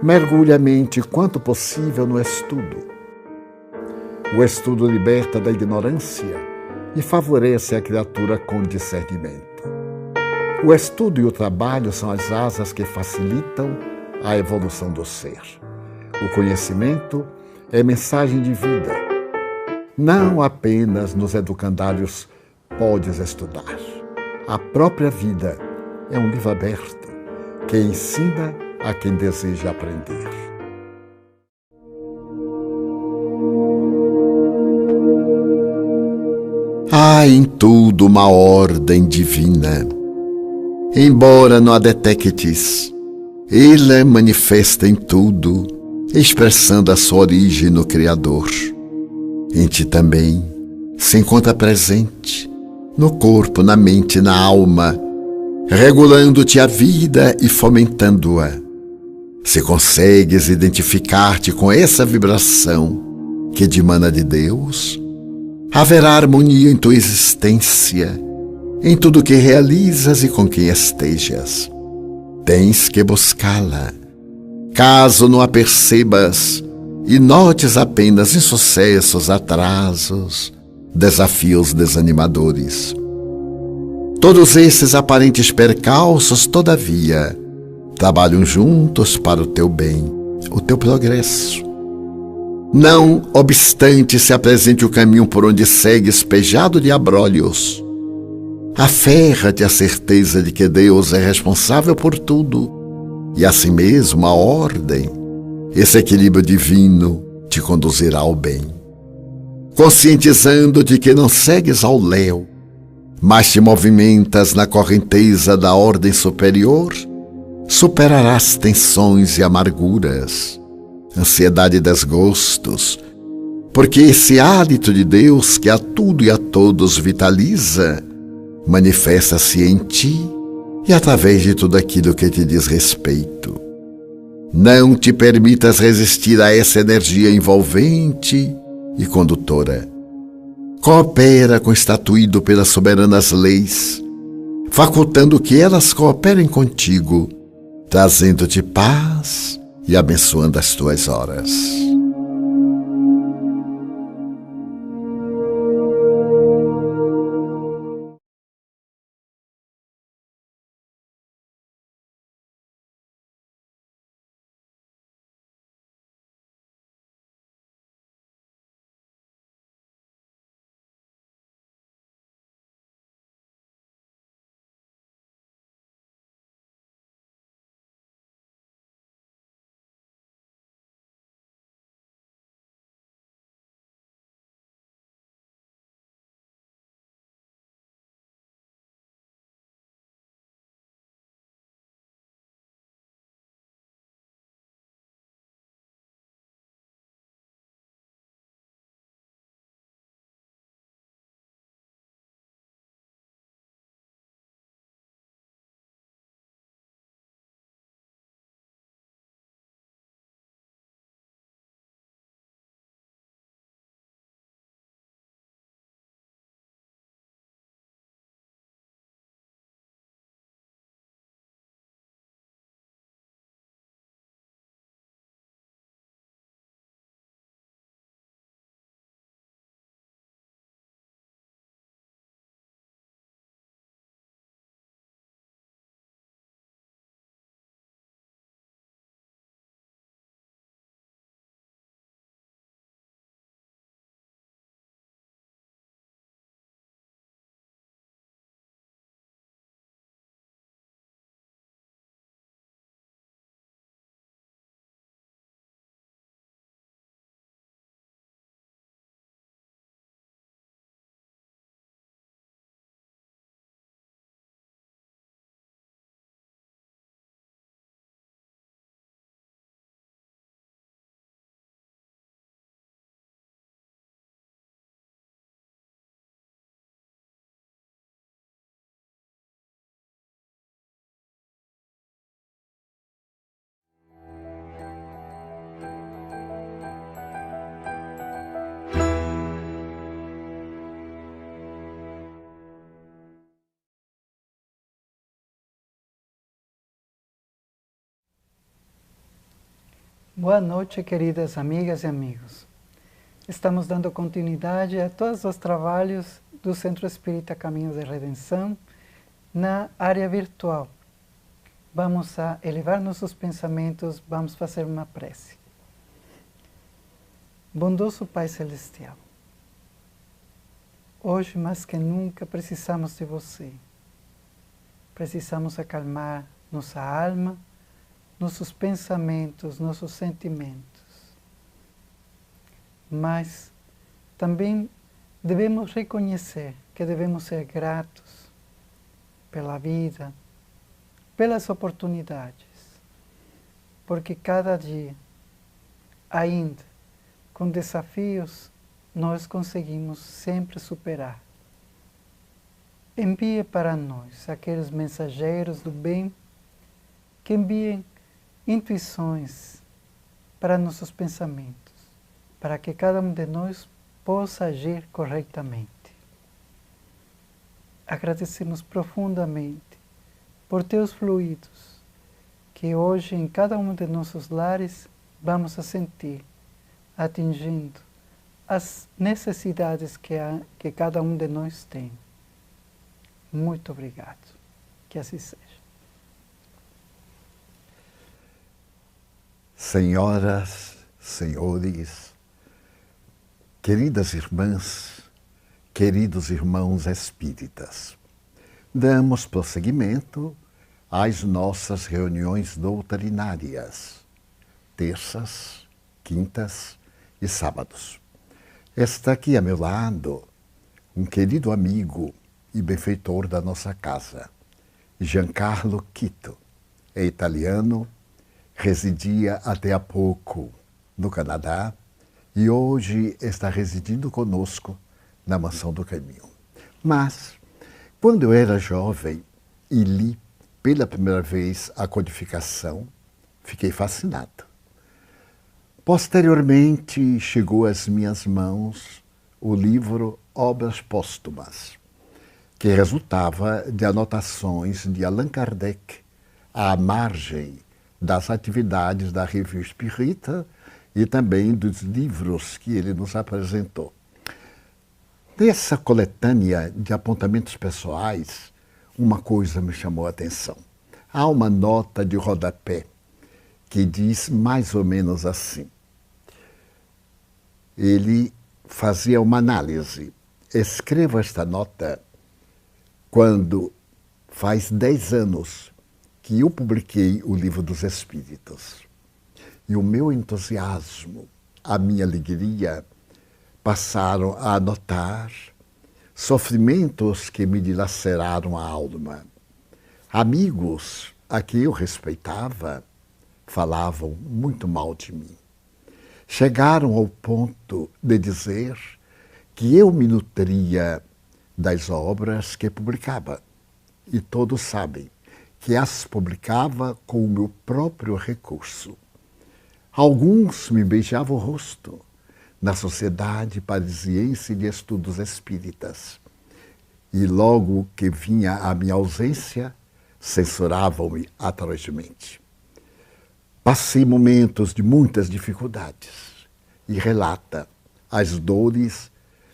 Mergulhe a mente quanto possível no estudo. O estudo liberta da ignorância e favorece a criatura com discernimento. O estudo e o trabalho são as asas que facilitam a evolução do ser. O conhecimento é mensagem de vida. Não apenas nos educandários podes estudar. A própria vida é um livro aberto que ensina a quem deseja aprender. Há em tudo uma ordem divina. Embora não a detectes, ela é manifesta em tudo, expressando a sua origem no Criador. Em ti também se encontra presente, no corpo, na mente, na alma, regulando-te a vida e fomentando-a. Se consegues identificar-te com essa vibração que dimana de Deus, haverá harmonia em tua existência, em tudo que realizas e com quem estejas. Tens que buscá-la. Caso não a percebas e notes apenas insucessos, atrasos, desafios desanimadores. Todos esses aparentes percalços, todavia, trabalham juntos para o teu bem, o teu progresso. Não obstante se apresente o caminho por onde segues pejado de abrolhos, aferra-te à certeza de que Deus é responsável por tudo e assim mesmo a ordem, esse equilíbrio divino te conduzirá ao bem. Conscientizando de que não segues ao léu, mas te movimentas na correnteza da ordem superior, superarás tensões e amarguras, ansiedade e desgostos, porque esse hálito de Deus que a tudo e a todos vitaliza, manifesta-se em ti e através de tudo aquilo que te diz respeito. Não te permitas resistir a essa energia envolvente e condutora. Coopera com o estatuído pelas soberanas leis, facultando que elas cooperem contigo, trazendo-te paz e abençoando as tuas horas. Boa noite, queridas amigas e amigos. Estamos dando continuidade a todos os trabalhos do Centro Espírita Caminho de Redenção na área virtual. Vamos a elevar nossos pensamentos, vamos fazer uma prece. Bondoso Pai Celestial, hoje mais que nunca precisamos de você. Precisamos acalmar nossa alma, nossos pensamentos, nossos sentimentos. Mas também devemos reconhecer que devemos ser gratos pela vida, pelas oportunidades, porque cada dia, ainda com desafios, nós conseguimos sempre superar. Envie para nós aqueles mensageiros do bem que enviem intuições para nossos pensamentos, para que cada um de nós possa agir corretamente. Agradecemos profundamente por teus fluidos, que hoje em cada um de nossos lares vamos a sentir, atingindo as necessidades que cada um de nós tem. Muito obrigado. Que assim seja. Senhoras, senhores, queridas irmãs, queridos irmãos espíritas, damos prosseguimento às nossas reuniões doutrinárias, terças, quintas e sábados. Está aqui a meu lado um querido amigo e benfeitor da nossa casa, Giancarlo Quito. É italiano, residia até há pouco no Canadá e hoje está residindo conosco na Mansão do Caminho. Mas, quando eu era jovem e li pela primeira vez a codificação, fiquei fascinado. Posteriormente, chegou às minhas mãos o livro Obras Póstumas, que resultava de anotações de Allan Kardec à margem das atividades da Revista Espírita e também dos livros que ele nos apresentou. Nessa coletânea de apontamentos pessoais, uma coisa me chamou a atenção. Há uma nota de rodapé que diz mais ou menos assim. Ele fazia uma análise. Escreva esta nota quando faz 10 anos que eu publiquei o Livro dos Espíritos. E o meu entusiasmo, a minha alegria, passaram a anotar sofrimentos que me dilaceraram a alma. Amigos a que eu respeitava falavam muito mal de mim. Chegaram ao ponto de dizer que eu me nutria das obras que publicava. E todos sabem que as publicava com o meu próprio recurso. Alguns me beijavam o rosto na Sociedade Parisiense de Estudos Espíritas. E logo que vinha a minha ausência, censuravam-me atrozmente. Passei momentos de muitas dificuldades e relata as dores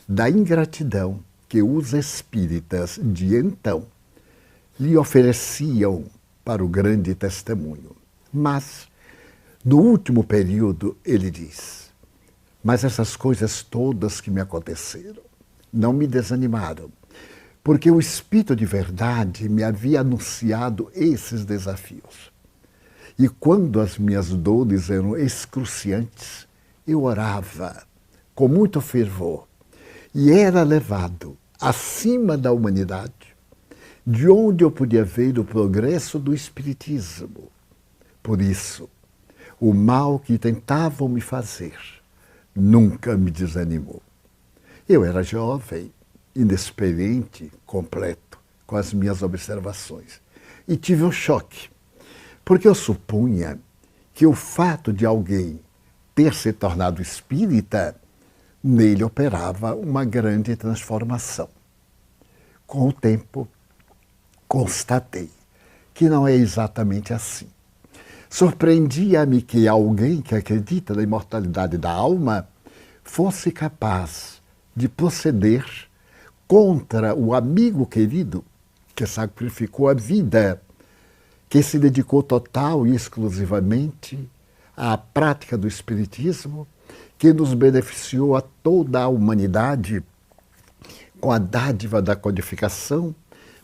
da ingratidão que os espíritas de então lhe ofereciam para o grande testemunho. Mas, no último período, ele diz, mas essas coisas todas que me aconteceram não me desanimaram, porque o Espírito de verdade me havia anunciado esses desafios. E quando as minhas dores eram excruciantes, eu orava com muito fervor e era levado acima da humanidade, de onde eu podia ver o progresso do Espiritismo. Por isso, o mal que tentavam me fazer nunca me desanimou. Eu era jovem, inexperiente, completo, com as minhas observações. E tive um choque, porque eu supunha que o fato de alguém ter se tornado espírita, nele operava uma grande transformação. Com o tempo, constatei que não é exatamente assim. Surpreendia-me que alguém que acredita na imortalidade da alma fosse capaz de proceder contra o amigo querido que sacrificou a vida, que se dedicou total e exclusivamente à prática do Espiritismo, que nos beneficiou a toda a humanidade com a dádiva da codificação,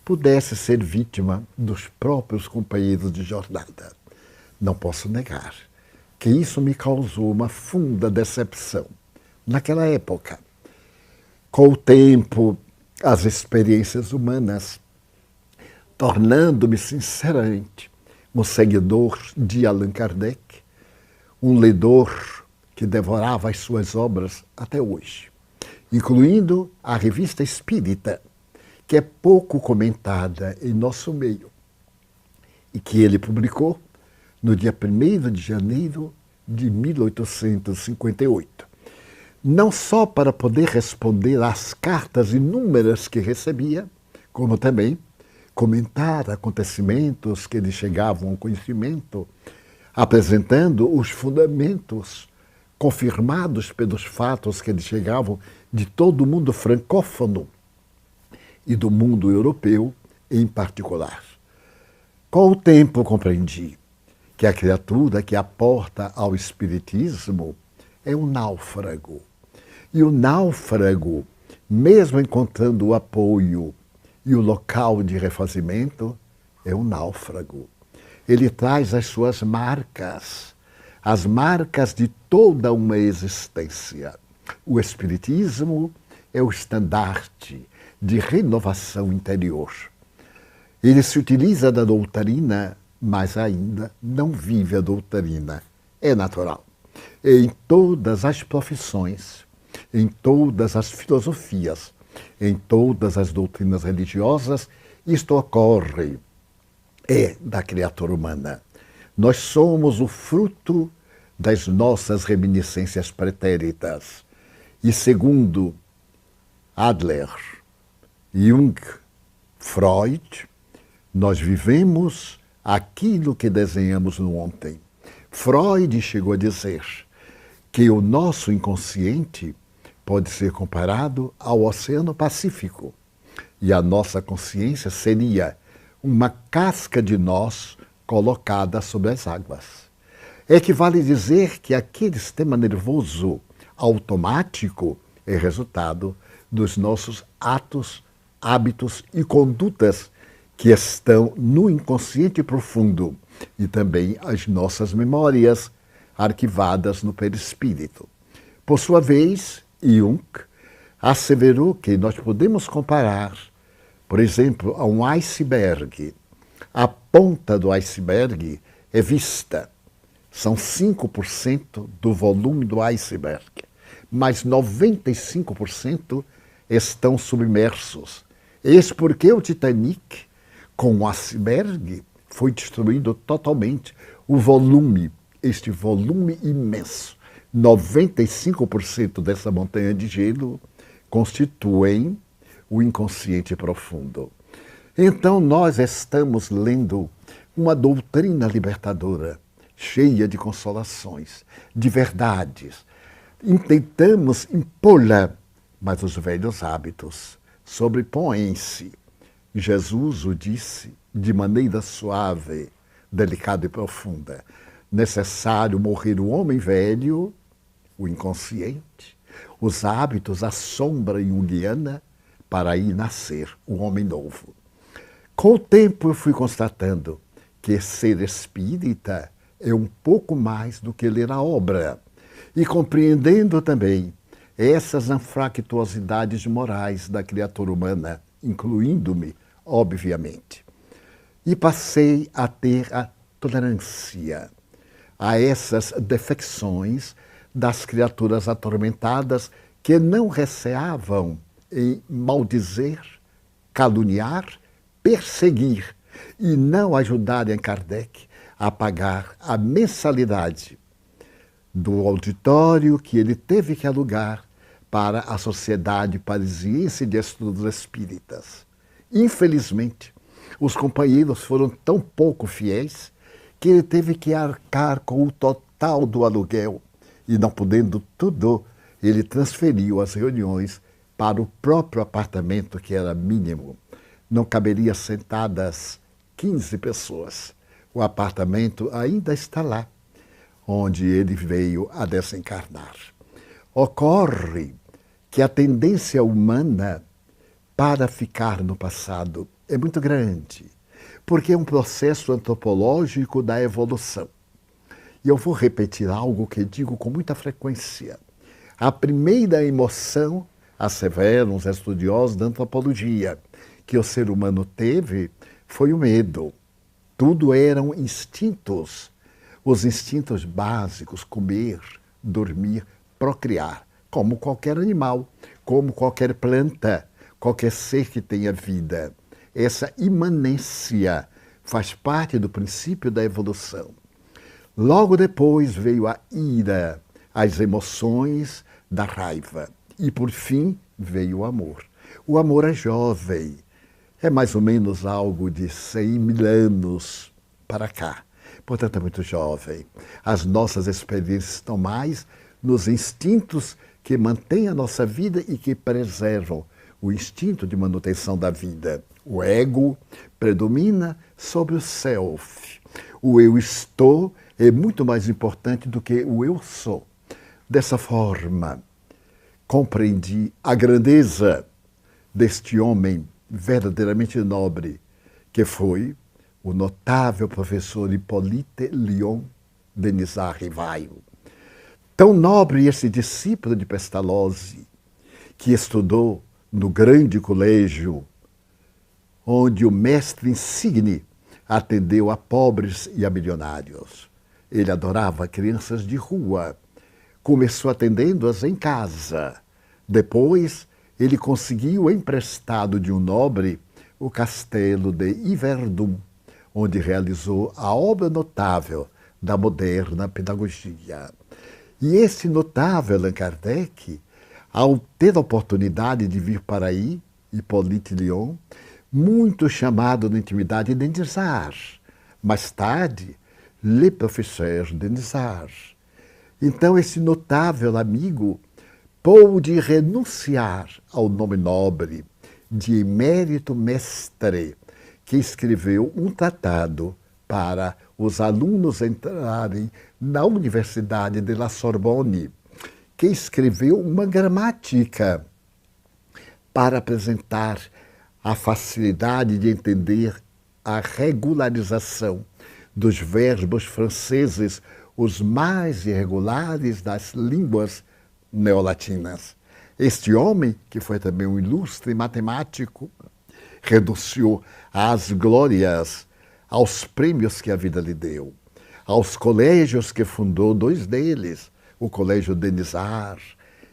pudesse ser vítima dos próprios companheiros de jornada. Não posso negar que isso me causou uma funda decepção naquela época. Com o tempo, as experiências humanas, tornando-me sinceramente um seguidor de Allan Kardec, um ledor que devorava as suas obras até hoje, incluindo a Revista Espírita, que é pouco comentada em nosso meio, e que ele publicou no dia 1º de janeiro de 1858. Não só para poder responder às cartas inúmeras que recebia, como também comentar acontecimentos que lhe chegavam ao conhecimento, apresentando os fundamentos confirmados pelos fatos que lhe chegavam de todo o mundo francófono e do mundo europeu em particular. Com o tempo compreendi que a criatura que aporta ao Espiritismo é um náufrago. E o náufrago, mesmo encontrando o apoio e o local de refazimento, é um náufrago. Ele traz as suas marcas, as marcas de toda uma existência. O Espiritismo é o estandarte de renovação interior. Ele se utiliza da doutrina, mas ainda não vive a doutrina. É natural. Em todas as profissões, em todas as filosofias, em todas as doutrinas religiosas, isto ocorre. É da criatura humana. Nós somos o fruto das nossas reminiscências pretéritas. E segundo Adler, Jung, Freud, nós vivemos aquilo que desenhamos no ontem. Freud chegou a dizer que o nosso inconsciente pode ser comparado ao Oceano Pacífico e a nossa consciência seria uma casca de nós colocada sobre as águas. Equivale dizer que aquele sistema nervoso automático é resultado dos nossos atos, hábitos e condutas que estão no inconsciente profundo e também as nossas memórias arquivadas no perispírito. Por sua vez, Jung asseverou que nós podemos comparar, por exemplo, a um iceberg. A ponta do iceberg é vista. São 5% do volume do iceberg, mas 95% estão submersos. Eis porque o Titanic, com o iceberg, foi destruído totalmente. O volume, este volume imenso, 95% dessa montanha de gelo constituem o inconsciente profundo. Então nós estamos lendo uma doutrina libertadora, cheia de consolações, de verdades. Tentamos impô-la, mas os velhos hábitos sobrepõem-se. Jesus o disse de maneira suave, delicada e profunda. Necessário morrer o homem velho, o inconsciente, os hábitos, a sombra junguiana, para aí nascer o homem novo. Com o tempo eu fui constatando que ser espírita é um pouco mais do que ler a obra. E compreendendo também essas anfractuosidades morais da criatura humana, incluindo-me, obviamente. E passei a ter a tolerância a essas defecções das criaturas atormentadas que não receavam em maldizer, caluniar, perseguir e não ajudarem Kardec a pagar a mensalidade do auditório que ele teve que alugar para a Sociedade Parisiense de Estudos Espíritas. Infelizmente, os companheiros foram tão pouco fiéis que ele teve que arcar com o total do aluguel e, não podendo tudo, ele transferiu as reuniões para o próprio apartamento, que era mínimo. Não caberia sentadas 15 pessoas. O apartamento ainda está lá, onde ele veio a desencarnar. Ocorre que a tendência humana para ficar no passado é muito grande, porque é um processo antropológico da evolução. E eu vou repetir algo que digo com muita frequência. A primeira emoção, asseveram os estudiosos da antropologia, que o ser humano teve foi o medo. Tudo eram instintos. Os instintos básicos, comer, dormir, procriar, como qualquer animal, como qualquer planta, qualquer ser que tenha vida. Essa imanência faz parte do princípio da evolução. Logo depois veio a ira, as emoções da raiva. E, por fim, veio o amor. O amor é jovem, é mais ou menos algo de 100 mil anos para cá. Portanto, é muito jovem. As nossas experiências estão mais nos instintos que mantêm a nossa vida e que preservam o instinto de manutenção da vida. O ego predomina sobre o self. O eu estou é muito mais importante do que o eu sou. Dessa forma, compreendi a grandeza deste homem verdadeiramente nobre, que foi o notável professor Hippolyte Léon Denisard Rivail. Tão nobre esse discípulo de Pestalozzi, que estudou no grande colégio, onde o mestre insigne atendeu a pobres e a milionários. Ele adorava crianças de rua. Começou atendendo-as em casa. Depois, ele conseguiu emprestado de um nobre o castelo de Yverdun, onde realizou a obra notável da moderna pedagogia. E esse notável Allan Kardec, ao ter a oportunidade de vir para aí, Hippolyte Léon, muito chamado na intimidade de Denisard, mais tarde, Le Professeur Denisard. Então, esse notável amigo pôde renunciar ao nome nobre de emérito mestre, que escreveu um tratado para os alunos entrarem na Universidade de La Sorbonne, que escreveu uma gramática para apresentar a facilidade de entender a regularização dos verbos franceses, os mais irregulares das línguas neolatinas. Este homem, que foi também um ilustre matemático, renunciou às glórias, aos prêmios que a vida lhe deu, aos colégios que fundou, 2 deles, o Colégio Denisard,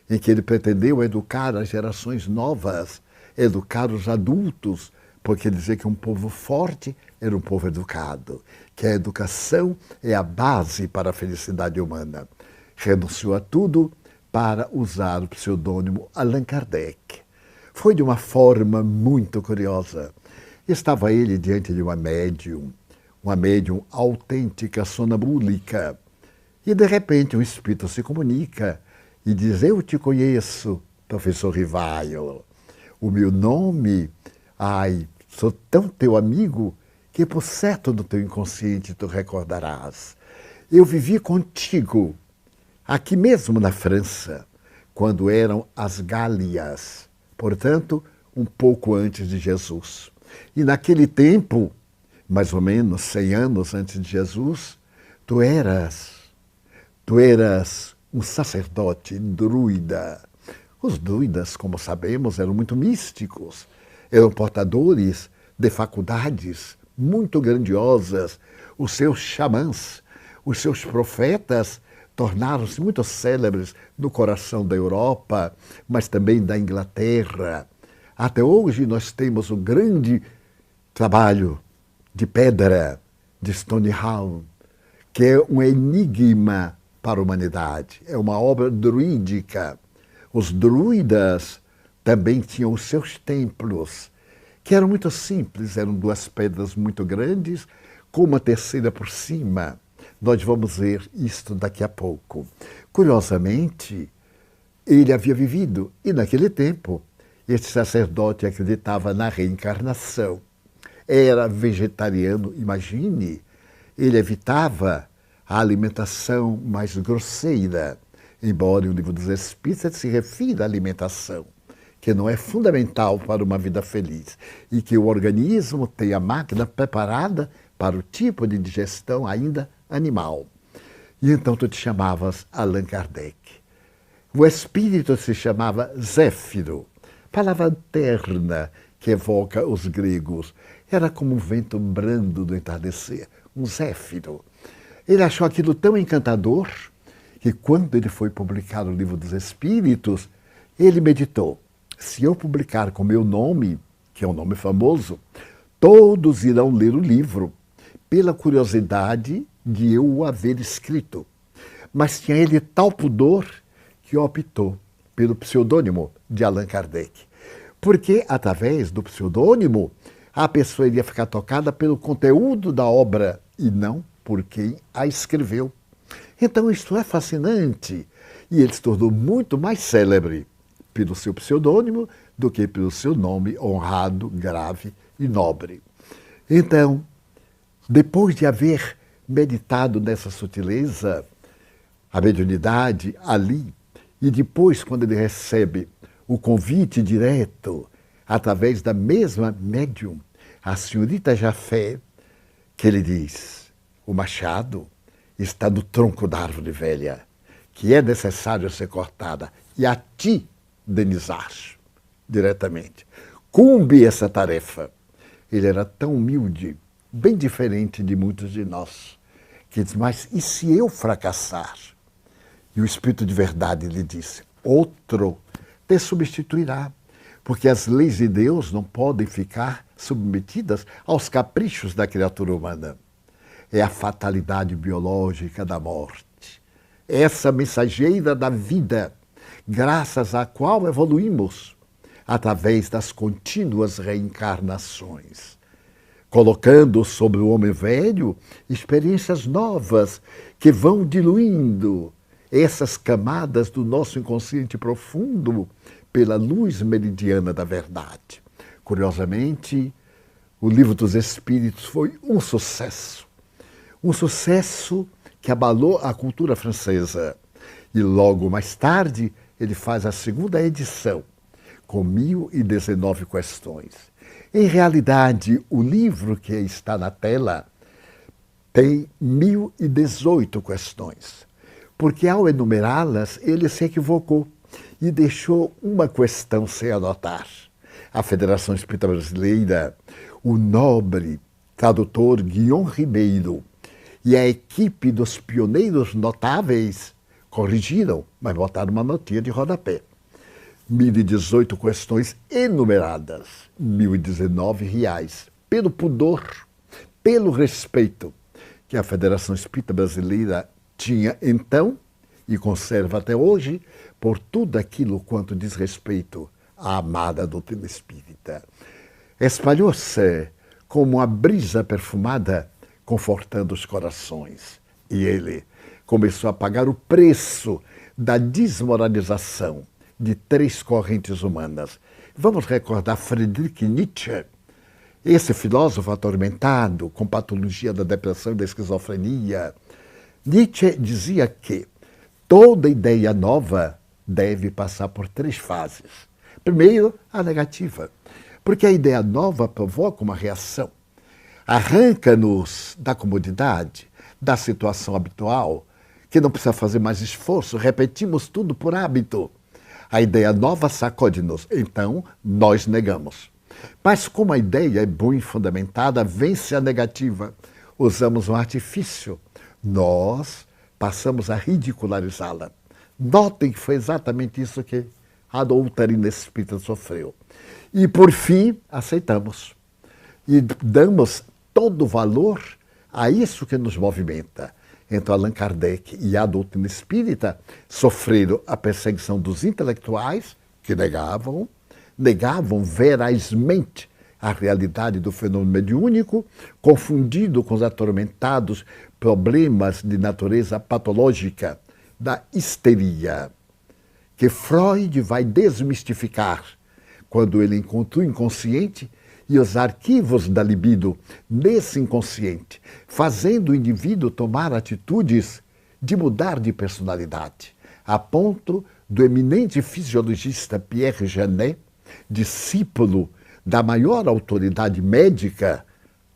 em que ele pretendeu educar as gerações novas, educar os adultos, porque dizia que um povo forte era um povo educado, que a educação é a base para a felicidade humana. Renunciou a tudo para usar o pseudônimo Allan Kardec. Foi de uma forma muito curiosa. Estava ele diante de uma médium autêntica, sonambúlica, e de repente um espírito se comunica e diz: eu te conheço, professor Rivail. O meu nome, sou tão teu amigo que por certo no teu inconsciente tu recordarás. Eu vivi contigo, aqui mesmo na França, quando eram as Gálias, portanto, um pouco antes de Jesus. E naquele tempo, mais ou menos 100 anos antes de Jesus, tu eras um sacerdote druida. Os druidas, como sabemos, eram muito místicos, eram portadores de faculdades muito grandiosas. Os seus xamãs, os seus profetas tornaram-se muito célebres no coração da Europa, mas também da Inglaterra. Até hoje nós temos o grande trabalho de pedra de Stonehenge, que é um enigma para a humanidade. É uma obra druídica. Os druidas também tinham os seus templos, que eram muito simples, eram 2 pedras muito grandes, com uma terceira por cima. Nós vamos ver isto daqui a pouco. Curiosamente, ele havia vivido, e naquele tempo, este sacerdote acreditava na reencarnação. Era vegetariano, imagine, ele evitava a alimentação mais grosseira, embora o Livro dos Espíritos se refira à alimentação, que não é fundamental para uma vida feliz, e que o organismo tem a máquina preparada para o tipo de digestão ainda animal. E então tu te chamavas Allan Kardec. O espírito se chamava Zéfiro, palavra terna que evoca os gregos. Era como um vento brando do entardecer, um Zéfiro. Ele achou aquilo tão encantador que quando ele foi publicar o Livro dos Espíritos, ele meditou: se eu publicar com meu nome, que é um nome famoso, todos irão ler o livro, pela curiosidade de eu o haver escrito. Mas tinha ele tal pudor que optou pelo pseudônimo de Allan Kardec. Porque, através do pseudônimo, a pessoa iria ficar tocada pelo conteúdo da obra e não por quem a escreveu. Então, isto é fascinante. E ele se tornou muito mais célebre pelo seu pseudônimo do que pelo seu nome honrado, grave e nobre. Então, depois de haver meditado nessa sutileza, a mediunidade ali, e depois, quando ele recebe o convite direto, através da mesma médium, a senhorita Jafé, que ele diz: o machado está no tronco da árvore velha, que é necessário ser cortada, e a ti, denizar, diretamente. Cumbe essa tarefa. Ele era tão humilde, bem diferente de muitos de nós, que diz: mas e se eu fracassar? E o Espírito de Verdade lhe disse: outro te substituirá, porque as leis de Deus não podem ficar submetidas aos caprichos da criatura humana. É a fatalidade biológica da morte, essa mensageira da vida, graças à qual evoluímos através das contínuas reencarnações, colocando sobre o homem velho experiências novas que vão diluindo essas camadas do nosso inconsciente profundo pela luz meridiana da verdade. Curiosamente, o Livro dos Espíritos foi um sucesso que abalou a cultura francesa. E logo mais tarde, ele faz a segunda edição, com 1019 questões. Em realidade, o livro que está na tela tem 1018 questões, porque ao enumerá-las, ele se equivocou e deixou uma questão sem anotar. A Federação Espírita Brasileira, o nobre tradutor Guion Ribeiro e a equipe dos pioneiros notáveis corrigiram, mas botaram uma notinha de rodapé. 1018 questões enumeradas, R$1.019, pelo pudor, pelo respeito que a Federação Espírita Brasileira tinha então e conserva até hoje por tudo aquilo quanto diz respeito à amada doutrina espírita. Espalhou-se como uma brisa perfumada, confortando os corações. E ele começou a pagar o preço da desmoralização de 3 correntes humanas. Vamos recordar Friedrich Nietzsche, esse filósofo atormentado com patologia da depressão e da esquizofrenia. Nietzsche dizia que toda ideia nova deve passar por 3 fases. Primeiro, a negativa, porque a ideia nova provoca uma reação. Arranca-nos da comodidade, da situação habitual, que não precisa fazer mais esforço, repetimos tudo por hábito. A ideia nova sacode-nos, então nós negamos. Mas como a ideia é boa e fundamentada, vence a negativa. Usamos um artifício. Nós passamos a ridicularizá-la. Notem que foi exatamente isso que a doutrina espírita sofreu. E, por fim, aceitamos. E damos todo o valor a isso que nos movimenta. Então, Allan Kardec e a doutrina espírita sofreram a perseguição dos intelectuais, que negavam verazmente a realidade do fenômeno mediúnico, confundido com os atormentados problemas de natureza patológica da histeria, que Freud vai desmistificar quando ele encontra o inconsciente e os arquivos da libido nesse inconsciente, fazendo o indivíduo tomar atitudes de mudar de personalidade, a ponto do eminente fisiologista Pierre Janet, discípulo da maior autoridade médica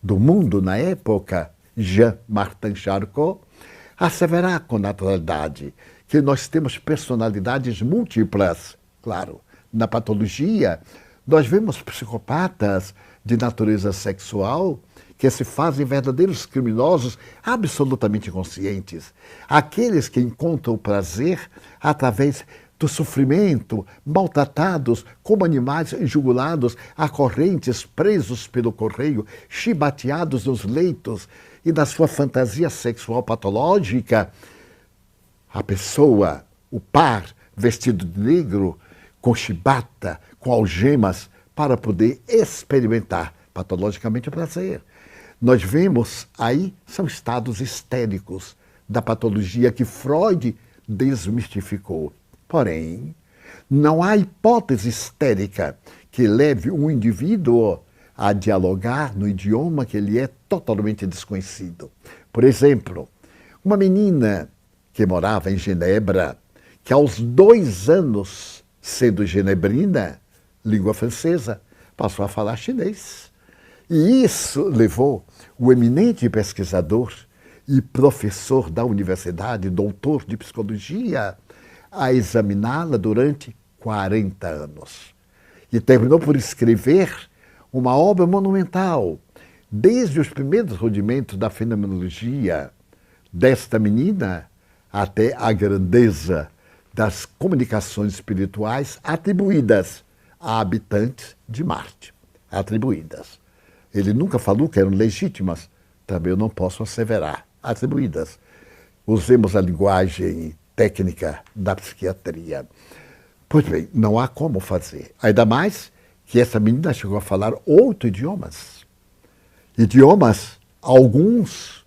do mundo na época, Jean-Martin Charcot, asseverar com naturalidade que nós temos personalidades múltiplas. Claro, na patologia, nós vemos psicopatas de natureza sexual que se fazem verdadeiros criminosos absolutamente conscientes. Aqueles que encontram o prazer através do sofrimento, maltratados como animais jugulados a correntes, presos pelo correio, chibateados nos leitos e na sua fantasia sexual patológica, a pessoa, o par, vestido de negro, com chibata, com algemas, para poder experimentar patologicamente o prazer. Nós vemos aí, são estados histéricos da patologia que Freud desmistificou. Porém, não há hipótese histérica que leve um indivíduo a dialogar no idioma que lhe é totalmente desconhecido. Por exemplo, uma menina que morava em Genebra, que aos 2 anos, sendo genebrina, língua francesa, passou a falar chinês. E isso levou o eminente pesquisador e professor da universidade, doutor de psicologia, a examiná-la durante 40 anos. E terminou por escrever uma obra monumental, desde os primeiros rudimentos da fenomenologia desta menina até a grandeza das comunicações espirituais atribuídas a habitantes de Marte. Atribuídas. Ele nunca falou que eram legítimas, também eu não posso asseverar. Atribuídas. Usemos a linguagem técnica da psiquiatria. Pois bem, não há como fazer. Ainda mais que essa menina chegou a falar 8 idiomas. Idiomas, alguns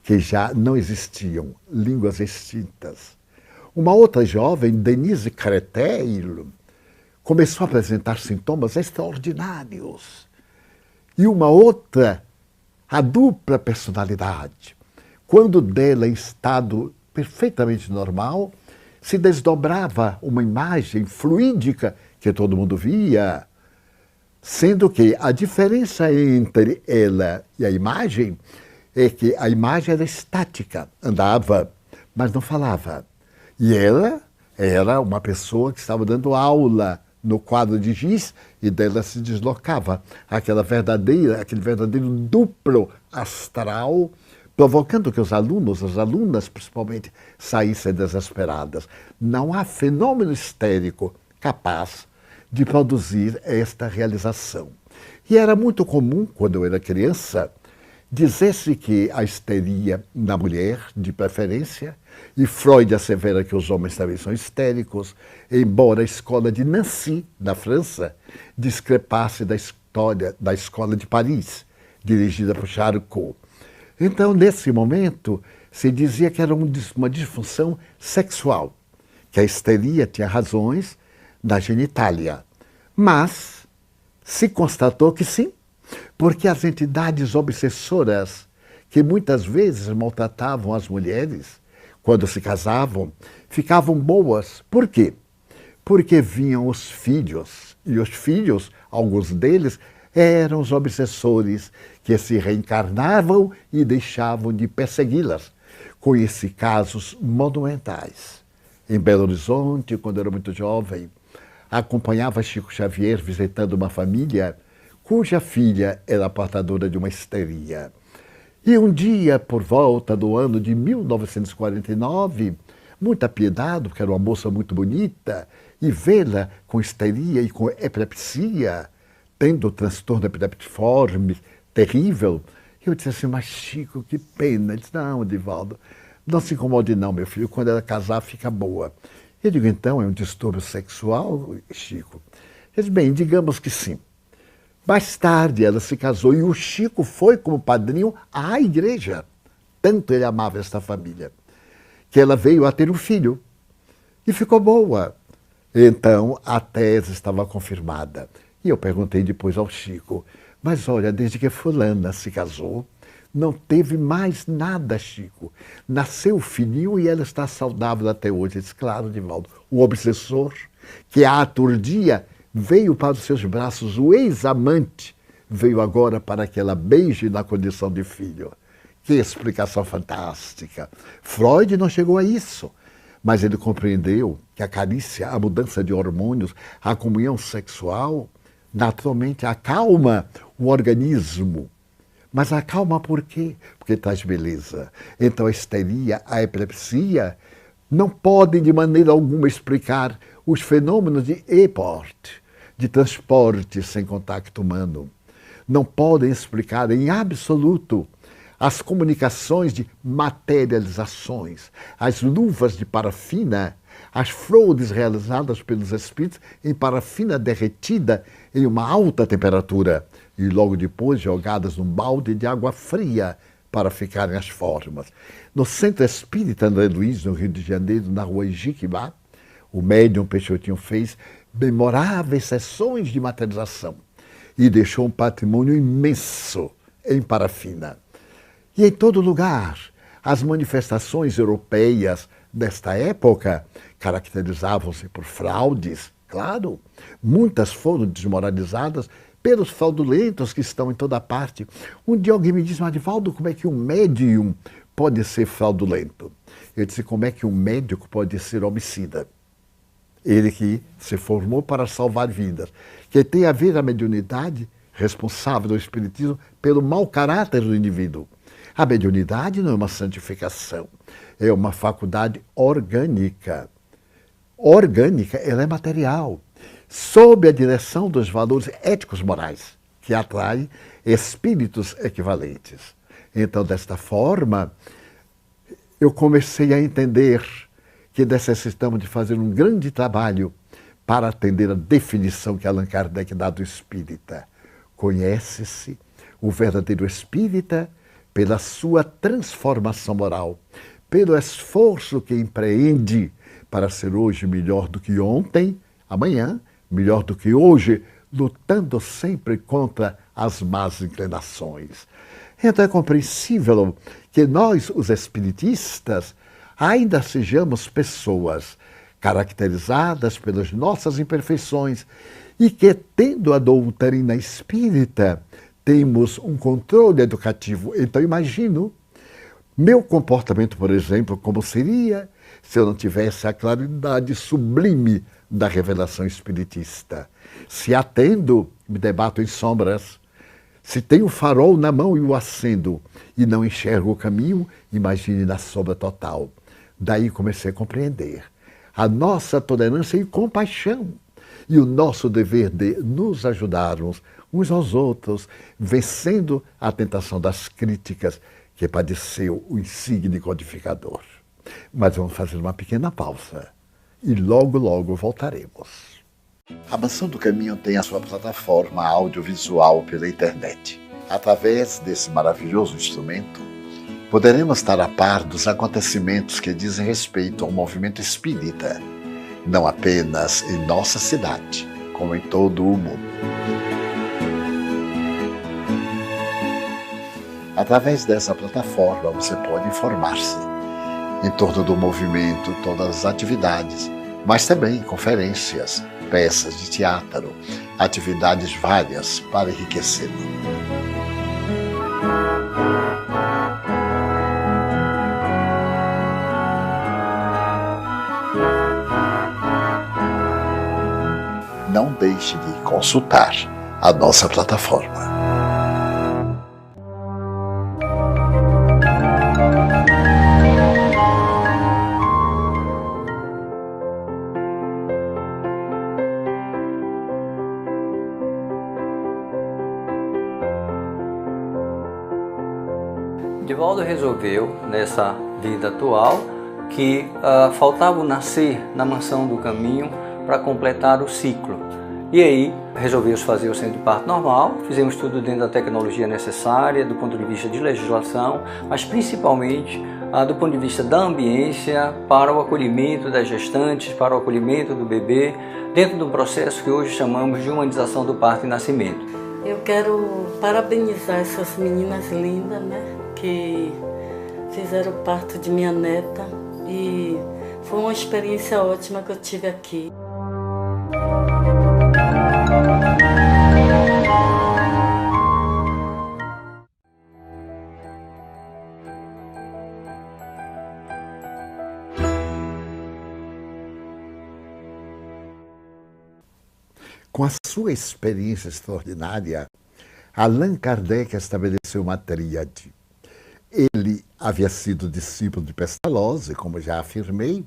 que já não existiam, línguas extintas. Uma outra jovem, Denise Cretel, começou a apresentar sintomas extraordinários. E uma outra, a dupla personalidade, quando dela em estado perfeitamente normal, se desdobrava uma imagem fluídica que todo mundo via, sendo que a diferença entre ela e a imagem é que a imagem era estática, andava, mas não falava. E ela era uma pessoa que estava dando aula no quadro de giz e dela se deslocava. Aquele verdadeiro duplo astral, provocando que os alunos, as alunas principalmente, saíssem desesperadas. Não há fenômeno histérico capaz de produzir esta realização. E era muito comum, quando eu era criança, dizer-se que a histeria na mulher, de preferência, e Freud assevera que os homens também são histéricos, embora a escola de Nancy, na França, discrepasse da escola de Paris, dirigida por Charcot. Então, nesse momento, se dizia que era uma disfunção sexual, que a histeria tinha razões na genitália. Mas se constatou que sim, porque as entidades obsessoras, que muitas vezes maltratavam as mulheres, quando se casavam, ficavam boas. Por quê? Porque vinham os filhos, e os filhos, alguns deles, eram os obsessores que se reencarnavam e deixavam de persegui-las. Conheci casos monumentais. Em Belo Horizonte, quando eu era muito jovem, acompanhava Chico Xavier visitando uma família cuja filha era portadora de uma histeria. E um dia, por volta do ano de 1949, muita piedade, porque era uma moça muito bonita, e vê-la com histeria e com epilepsia, tendo transtorno epileptiforme terrível, eu disse assim, mas Chico, que pena. Ele disse, não, Divaldo, não se incomode não, meu filho, quando ela casar fica boa. Eu digo, então, é um distúrbio sexual, Chico? Ele disse, bem, digamos que sim. Mais tarde ela se casou e o Chico foi como padrinho à igreja. Tanto ele amava esta família, que ela veio a ter um filho e ficou boa. Então a tese estava confirmada. E eu perguntei depois ao Chico, mas olha, desde que fulana se casou, não teve mais nada, Chico. Nasceu o filhinho e ela está saudável até hoje. Eu disse, claro, Divaldo, o obsessor que a aturdia veio para os seus braços, o ex-amante veio agora para que ela beije na condição de filho. Que explicação fantástica. Freud não chegou a isso, mas ele compreendeu que a carícia, a mudança de hormônios, a comunhão sexual, naturalmente acalma o organismo. Mas acalma por quê? Porque traz beleza. Então a histeria, a epilepsia, não podem de maneira alguma explicar os fenômenos de e-porte, de transporte sem contato humano. Não podem explicar em absoluto as comunicações de materializações, as luvas de parafina, as flores realizadas pelos espíritos em parafina derretida em uma alta temperatura e logo depois jogadas num balde de água fria para ficarem as formas. No Centro Espírita André Luiz, no Rio de Janeiro, na rua Ijiquibá, o médium Peixotinho fez memoráveis sessões de materialização e deixou um patrimônio imenso em parafina. E em todo lugar, as manifestações europeias desta época caracterizavam-se por fraudes, claro. Muitas foram desmoralizadas pelos fraudulentos que estão em toda parte. Um dia alguém me disse, mas Divaldo, como é que um médium pode ser fraudulento? Eu disse, como é que um médico pode ser homicida? Ele que se formou para salvar vidas. Que tem a ver a mediunidade responsável do espiritismo pelo mau caráter do indivíduo. A mediunidade não é uma santificação, é uma faculdade orgânica. Orgânica, ela é material, sob a direção dos valores éticos morais, que atraem espíritos equivalentes. Então, desta forma, eu comecei a entender que necessitamos de fazer um grande trabalho para atender a definição que Allan Kardec dá do espírita. Conhece-se o verdadeiro espírita pela sua transformação moral, pelo esforço que empreende para ser hoje melhor do que ontem, amanhã melhor do que hoje, lutando sempre contra as más inclinações. Então é compreensível que nós, os espiritistas, ainda sejamos pessoas caracterizadas pelas nossas imperfeições e que, tendo a doutrina espírita, temos um controle educativo. Então imagino meu comportamento, por exemplo, como seria se eu não tivesse a claridade sublime da revelação espiritista. Se atendo, me debato em sombras. Se tenho o farol na mão e o acendo e não enxergo o caminho, imagine na sombra total. Daí comecei a compreender a nossa tolerância e compaixão e o nosso dever de nos ajudarmos uns aos outros, vencendo a tentação das críticas que padeceu o insigne codificador. Mas vamos fazer uma pequena pausa e logo, logo voltaremos. A Mansão do Caminho tem a sua plataforma audiovisual pela internet. Através desse maravilhoso instrumento, poderemos estar a par dos acontecimentos que dizem respeito ao movimento espírita, não apenas em nossa cidade, como em todo o mundo. Através dessa plataforma você pode informar-se em torno do movimento, todas as atividades, mas também conferências, peças de teatro, atividades várias para enriquecê-lo. Não deixe de consultar a nossa plataforma. Divaldo resolveu, nessa vida atual, que faltava o nascer na Mansão do Caminho para completar o ciclo. E aí, resolvemos fazer o centro de parto normal, fizemos tudo dentro da tecnologia necessária, do ponto de vista de legislação, mas principalmente do ponto de vista da ambiência, para o acolhimento das gestantes, para o acolhimento do bebê, dentro do processo que hoje chamamos de humanização do parto e nascimento. Eu quero parabenizar essas meninas lindas, né, que fizeram o parto de minha neta, e foi uma experiência ótima que eu tive aqui. Com a sua experiência extraordinária, Allan Kardec estabeleceu uma tríade. Ele havia sido discípulo de Pestalozzi, como já afirmei,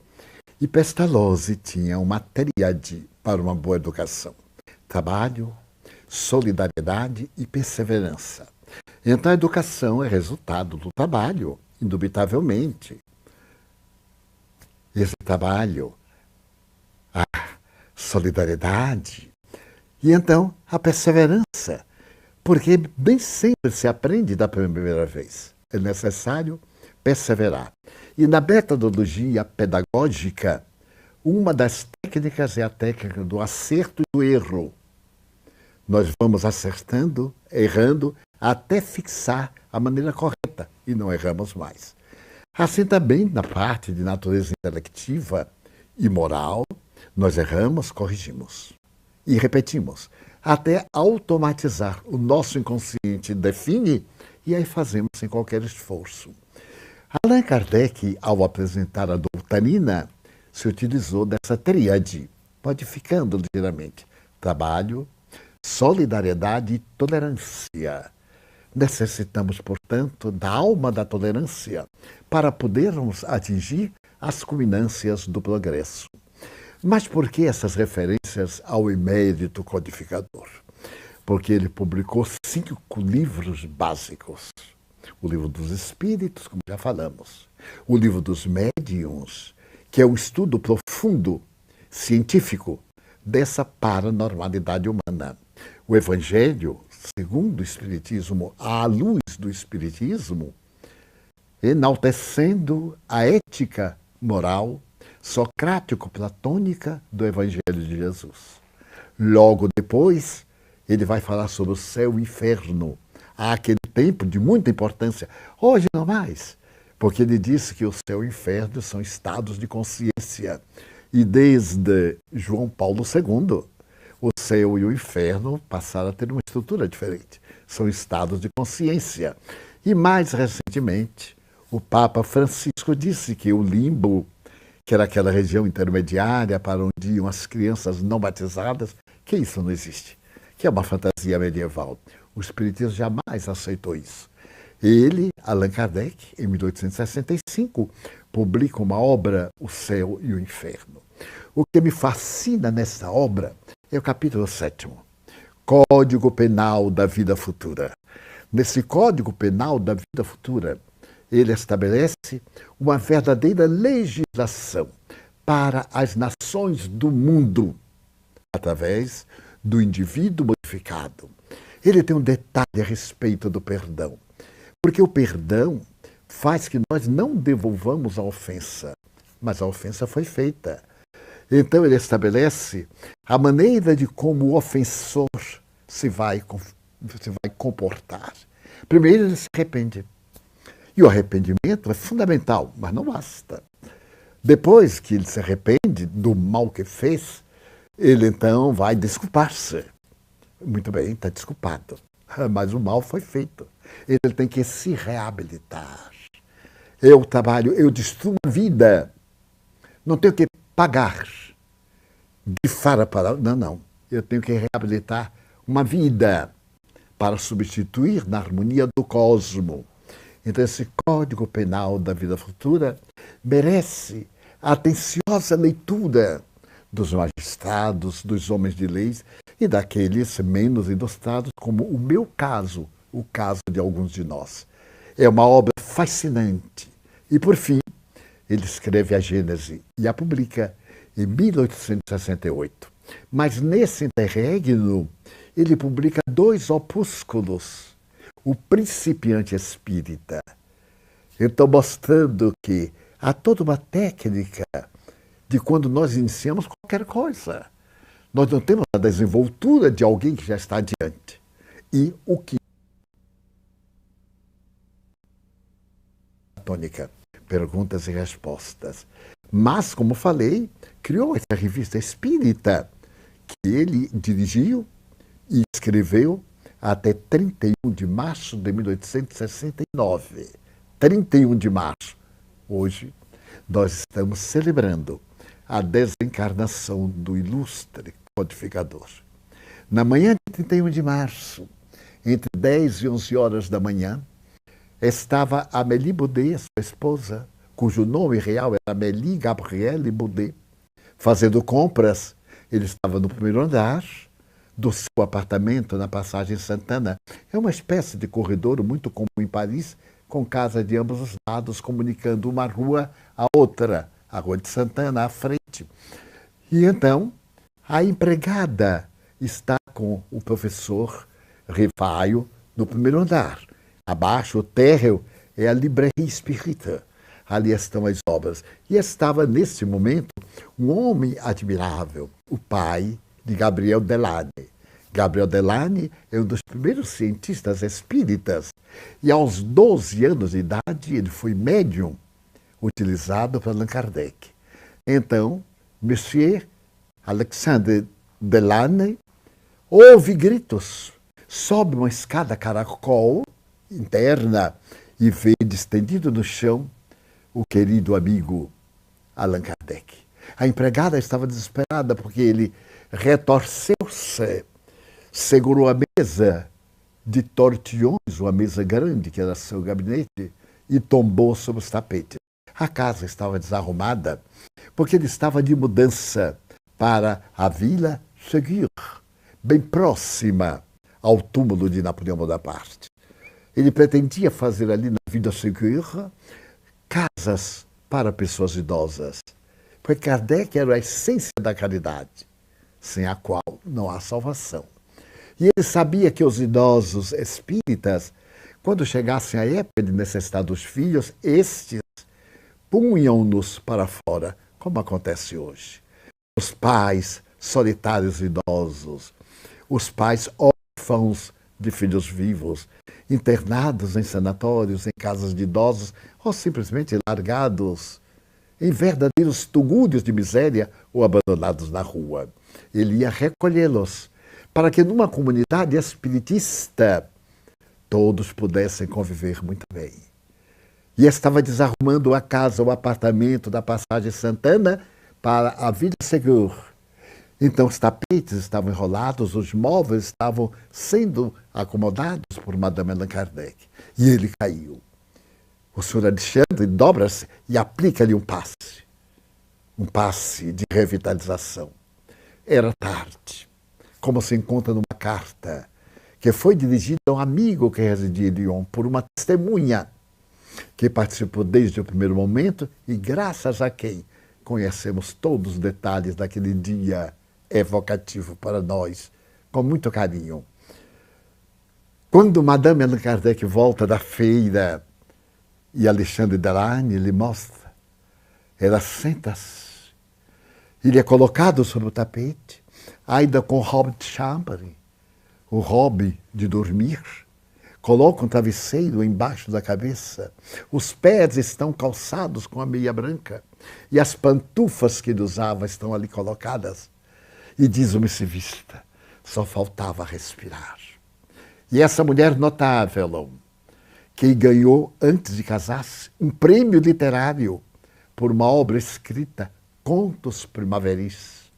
e Pestalozzi tinha uma tríade para uma boa educação: trabalho, solidariedade e perseverança. Então a educação é resultado do trabalho, indubitavelmente. Esse trabalho, a solidariedade e então a perseverança, porque nem sempre se aprende da primeira vez. É necessário perseverar. E na metodologia pedagógica, uma das técnicas é a técnica do acerto e do erro. Nós vamos acertando, errando, até fixar a maneira correta e não erramos mais. Assim também na parte de natureza intelectiva e moral, nós erramos, corrigimos e repetimos, até automatizar. O nosso inconsciente define e aí fazemos sem qualquer esforço. Allan Kardec, ao apresentar a doutrina, se utilizou dessa tríade, modificando ligeiramente: trabalho, solidariedade e tolerância. Necessitamos, portanto, da alma da tolerância para podermos atingir as culminâncias do progresso. Mas por que essas referências ao emérito codificador? Porque ele publicou 5 livros básicos. O Livro dos Espíritos, como já falamos. O Livro dos Médiuns, que é um estudo profundo, científico, dessa paranormalidade humana. O Evangelho, segundo o Espiritismo, à luz do Espiritismo, enaltecendo a ética moral socrático-platônica do Evangelho de Jesus. Logo depois, ele vai falar sobre o céu e o inferno. Há aquele tempo de muita importância, hoje não mais, porque ele disse que o céu e o inferno são estados de consciência. E desde João Paulo II, o céu e o inferno passaram a ter uma estrutura diferente. São estados de consciência. E mais recentemente, o Papa Francisco disse que o limbo, que era aquela região intermediária para onde iam as crianças não batizadas, que isso não existe, que é uma fantasia medieval. O Espiritismo jamais aceitou isso. Ele, Allan Kardec, em 1865, publica uma obra, O Céu e o Inferno. O que me fascina nessa obra é o capítulo 7º, Código Penal da Vida Futura. Nesse Código Penal da Vida Futura, ele estabelece uma verdadeira legislação para as nações do mundo, através do indivíduo modificado. Ele tem um detalhe a respeito do perdão, porque o perdão faz que nós não devolvamos a ofensa, mas a ofensa foi feita. Então ele estabelece a maneira de como o ofensor se vai comportar. Primeiro ele se arrepende. E o arrependimento é fundamental, mas não basta. Depois que ele se arrepende do mal que fez, ele então vai desculpar-se. Muito bem, está desculpado, mas o mal foi feito. Ele tem que se reabilitar. Eu trabalho, eu destruo a vida. Não tenho que pagar de fara para... Não. Eu tenho que reabilitar uma vida para substituir na harmonia do cosmo. Então, esse Código Penal da Vida Futura merece a atenciosa leitura dos magistrados, dos homens de leis e daqueles menos ilustrados, como o meu caso, o caso de alguns de nós. É uma obra fascinante. E, por fim, ele escreve a Gênese e a publica em 1868. Mas nesse interregno, ele publica 2 opúsculos, o Principiante Espírita. Eu estou mostrando que há toda uma técnica de quando nós iniciamos qualquer coisa. Nós não temos a desenvoltura de alguém que já está adiante. E o que? Tônica, perguntas e respostas. Mas, como falei, criou essa revista espírita que ele dirigiu e escreveu até 31 de março de 1869. 31 de março. Hoje, nós estamos celebrando a desencarnação do ilustre codificador. Na manhã de 31 de março, entre 10 e 11 horas da manhã, estava Amélie Boudet, sua esposa, cujo nome real era Amélie Gabrielle Boudet, fazendo compras. Ele estava no primeiro andar do seu apartamento na Passagem Santana. É uma espécie de corredor muito comum em Paris, com casas de ambos os lados, comunicando uma rua à outra, a Rua de Santana à frente. E então, a empregada está com o professor Rivaio no primeiro andar. Abaixo, o térreo, é a Librairie Espírita. Ali estão as obras. E estava, nesse momento, um homem admirável, o pai de Gabriel Delane. Gabriel Delane é um dos primeiros cientistas espíritas. E aos 12 anos de idade, ele foi médium, utilizado por Allan Kardec. Então, Monsieur Alexandre Delane ouve gritos, sobe uma escada caracol interna e vê estendido no chão o querido amigo Allan Kardec. A empregada estava desesperada porque ele retorceu-se, segurou a mesa de tortilhões, uma mesa grande que era seu gabinete, e tombou sobre os tapetes. A casa estava desarrumada porque ele estava de mudança para a Vila Ségur, bem próxima ao túmulo de Napoleão Bonaparte. Ele pretendia fazer ali na Vila Ségur casas para pessoas idosas, porque Kardec era a essência da caridade, sem a qual não há salvação. E ele sabia que os idosos espíritas, quando chegassem a época de necessidade dos filhos, estes punham-nos para fora, como acontece hoje. Os pais solitários idosos, os pais órfãos de filhos vivos, internados em sanatórios, em casas de idosos, ou simplesmente largados em verdadeiros tugúrios de miséria ou abandonados na rua. Ele ia recolhê-los para que numa comunidade espiritista todos pudessem conviver muito bem. E estava desarrumando a casa, o apartamento da Passagem Santana para a Vila Ségur. Então os tapetes estavam enrolados, os móveis estavam sendo acomodados por Madame Allan Kardec. E ele caiu. O senhor Alexandre dobra-se e aplica-lhe um passe de revitalização. Era tarde, como se encontra numa carta que foi dirigida a um amigo que residia em Lyon, por uma testemunha que participou desde o primeiro momento e graças a quem conhecemos todos os detalhes daquele dia evocativo para nós, com muito carinho. Quando Madame Allan Kardec volta da feira e Alexandre Delane lhe mostra, ela senta-se, ele é colocado sobre o tapete, ainda com robe de chambre, o robe de dormir, coloca um travesseiro embaixo da cabeça, os pés estão calçados com a meia branca e as pantufas que ele usava estão ali colocadas. E diz o missivista, só faltava respirar. E essa mulher notável, que ganhou, antes de casar-se, um prêmio literário por uma obra escrita, Contos Primaveris,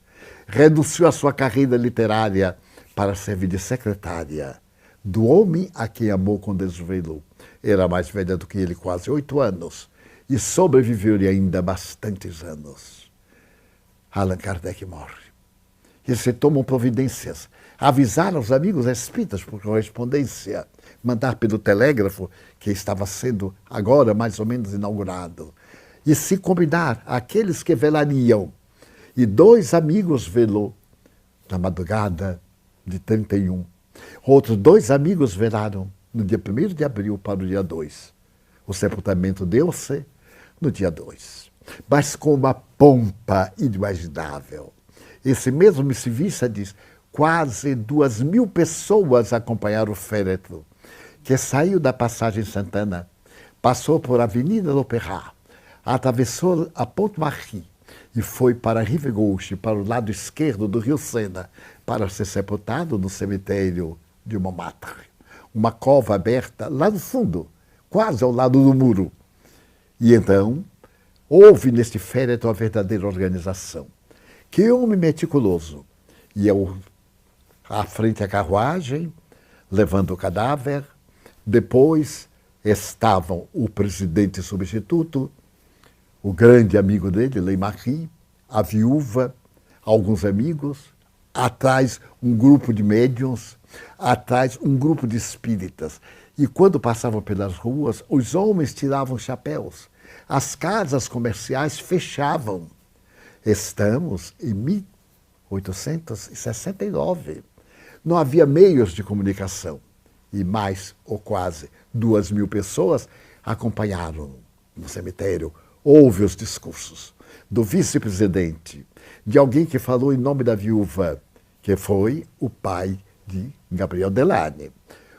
reduziu a sua carreira literária para servir de secretária do homem a quem amou com desvelo. Era mais velha do que ele, quase 8 anos, e sobreviveu-lhe ainda bastantes anos. Allan Kardec morre. E se tomam providências, avisar aos amigos espíritas por correspondência, mandar pelo telégrafo, que estava sendo agora mais ou menos inaugurado, e se combinar aqueles que velariam. E 2 amigos velou na madrugada de 31. Outros 2 amigos velaram no dia 1º de abril para o dia 2. O sepultamento deu-se no dia 2. Mas com uma pompa inimaginável. Esse mesmo missivista diz: quase 2.000 pessoas acompanharam o féretro, que saiu da Passagem Santana, passou por Avenida l'Opéra, atravessou a Pont-Marie e foi para a Rive Gauche, para o lado esquerdo do Rio Sena, para ser sepultado no cemitério de Montmartre. Uma cova aberta lá no fundo, quase ao lado do muro. E então, houve neste féretro uma verdadeira organização. Que homem meticuloso! Ia à frente a carruagem, levando o cadáver. Depois estavam o presidente substituto, o grande amigo dele, Leymarie, a viúva, alguns amigos, atrás um grupo de médiuns, atrás um grupo de espíritas. E quando passavam pelas ruas, os homens tiravam chapéus, as casas comerciais fechavam. Estamos em 1869. Não havia meios de comunicação. E mais, ou quase, 2.000 pessoas acompanharam no cemitério. Houve os discursos do vice-presidente, de alguém que falou em nome da viúva, que foi o pai de Gabriel Delane.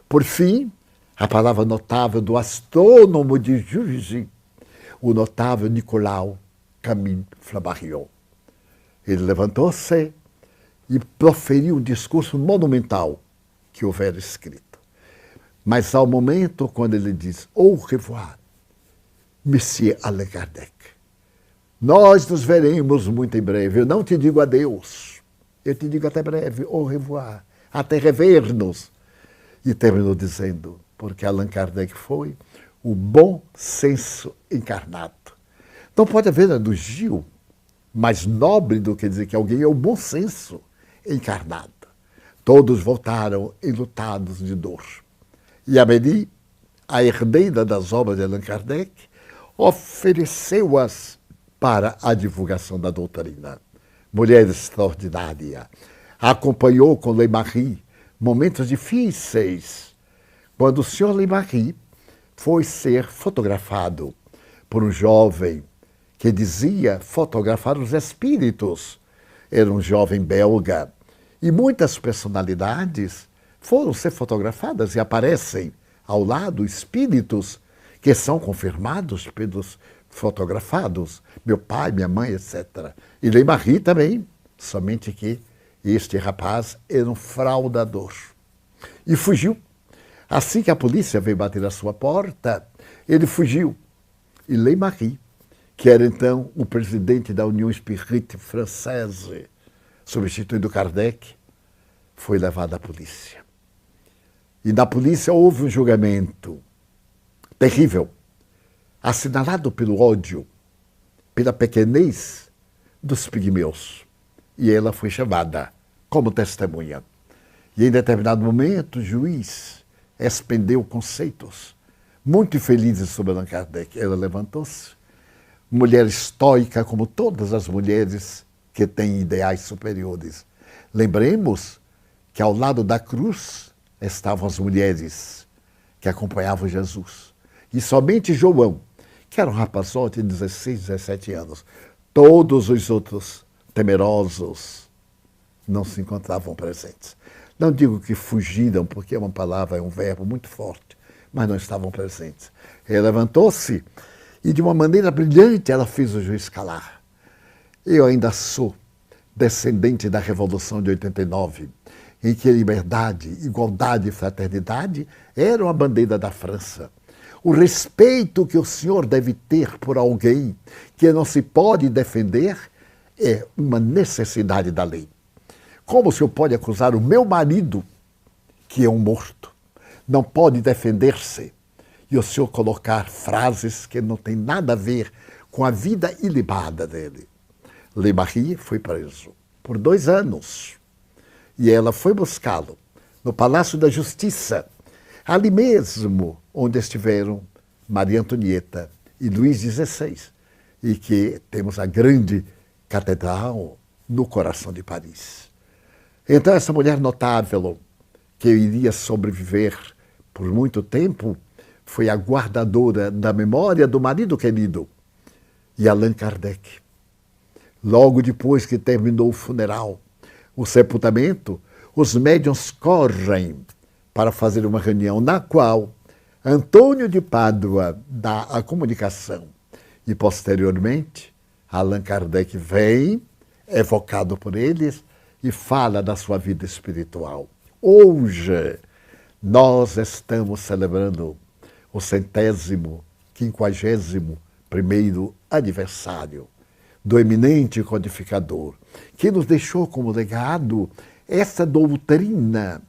Por fim, a palavra notável do astrônomo de Juvisy, o notável Nicolau Camille Flammarion. Ele levantou-se e proferiu um discurso monumental que houvera escrito. Mas ao momento, quando ele diz au revoir, Monsieur Allan Kardec, nós nos veremos muito em breve. Eu não te digo adeus, eu te digo até breve, au revoir, até rever-nos. E terminou dizendo, porque Allan Kardec foi o bom senso encarnado. Não pode haver elogio mais nobre do que dizer que alguém é o bom senso encarnado. Todos voltaram enlutados de dor. E Amélie, a herdeira das obras de Allan Kardec, ofereceu-as para a divulgação da doutrina. Mulher extraordinária. Acompanhou com Leymarie momentos difíceis, quando o senhor Leymarie foi ser fotografado por um jovem que dizia fotografar os espíritos. Era um jovem belga. E muitas personalidades foram ser fotografadas e aparecem ao lado espíritos que são confirmados pelos fotografados. Meu pai, minha mãe, etc. E Leymarie também, somente que este rapaz era um fraudador. E fugiu. Assim que a polícia veio bater à sua porta, ele fugiu. E Leymarie, que era então o presidente da União Espírita Française, substituindo Kardec, foi levado à polícia. E na polícia houve um julgamento terrível, assinalado pelo ódio, pela pequenez dos pigmeus. E ela foi chamada como testemunha. E em determinado momento, o juiz expendeu conceitos muito felizes sobre Allan Kardec. Ela levantou-se, mulher estoica como todas as mulheres que têm ideais superiores. Lembremos que ao lado da cruz estavam as mulheres que acompanhavam Jesus. E somente João, que era um rapazote de 16, 17 anos, todos os outros temerosos não se encontravam presentes. Não digo que fugiram, porque é uma palavra, é um verbo muito forte, mas não estavam presentes. Ela levantou-se e de uma maneira brilhante ela fez o juiz calar. Eu ainda sou descendente da Revolução de 89, em que liberdade, igualdade e fraternidade eram a bandeira da França. O respeito que o senhor deve ter por alguém que não se pode defender é uma necessidade da lei. Como o senhor pode acusar o meu marido, que é um morto, não pode defender-se, e o senhor colocar frases que não têm nada a ver com a vida ilibada dele? Leymarie foi preso por 2 anos. E ela foi buscá-lo no Palácio da Justiça, ali mesmo onde estiveram Maria Antonieta e Luís XVI, e que temos a grande catedral no coração de Paris. Então essa mulher notável, que iria sobreviver por muito tempo, foi a guardadora da memória do marido querido, e Allan Kardec. Logo depois que terminou o funeral, o sepultamento, os médiuns correm para fazer uma reunião na qual Antônio de Pádua dá a comunicação e, posteriormente, Allan Kardec vem, evocado por eles, e fala da sua vida espiritual. Hoje, nós estamos celebrando o 151º aniversário do eminente codificador, que nos deixou como legado essa doutrina.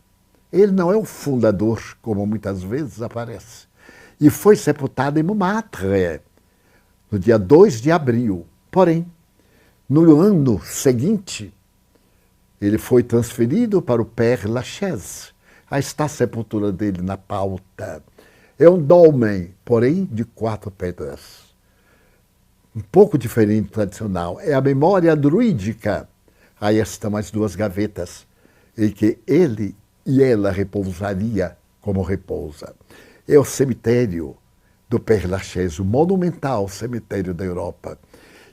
Ele não é o fundador, como muitas vezes aparece, e foi sepultado em Montmartre, no dia 2 de abril. Porém, no ano seguinte, ele foi transferido para o Père Lachaise. Aí está a sepultura dele na pauta. É um dolmen, porém, de 4 pedras. Um pouco diferente do tradicional. É a memória druídica. Aí estão as 2 gavetas, em que ele e ela repousaria como repousa. É o cemitério do Père Lachaise, o monumental cemitério da Europa.